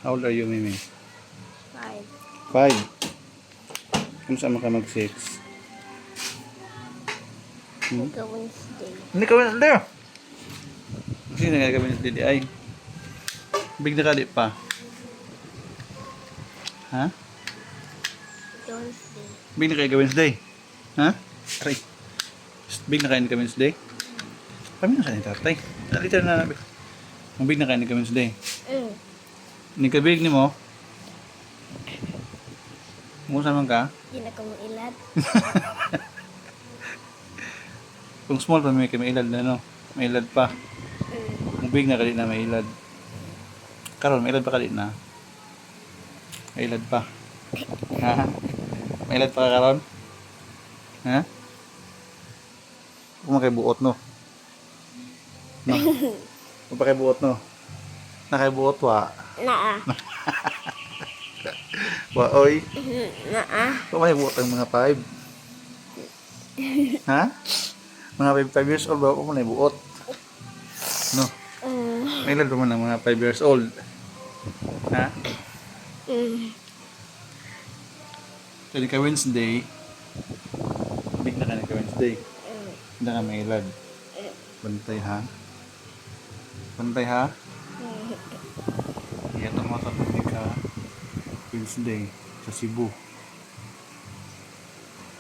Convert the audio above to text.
How old are you, Mimi? 5. 5. Kung saan ka mag-6? Wednesday. Hindi ka Wednesday. Kasi na ka Wednesday ay. Big na ka di pa. Ha? Wednesday. Big na ka Wednesday. Ha? Aray. Big na kain ka Wednesday. Kami na sa ni tatay. Alita na nabi. Ang big na kain ka Wednesday. Ni ka big ni mo. Musa man ka? Hindi na ko ilad. Kung small pa may ilad na no. May ilad pa. Kung big na kali na may ilad. Karon may ilad pa kali na. May ilad pa. Ha? May ilad pa ka karon? Ha? Kung makaibuot no. No. Kung pakaibuot no. Nakaibuot wa. Naa. Wa oy. Naa. Kung makaibuot ang mga 5. Ha? Mga 5 years old ba ako na ibuot? No. May ilad pa man ang mga 5 years old. Ha? Kaya ka Wednesday. Big na ka na ka Wednesday. Hindi ka may ilad. Bantay ha? Bantay ha? Iyan ang mga kapatid ka Wednesday sa Cebu.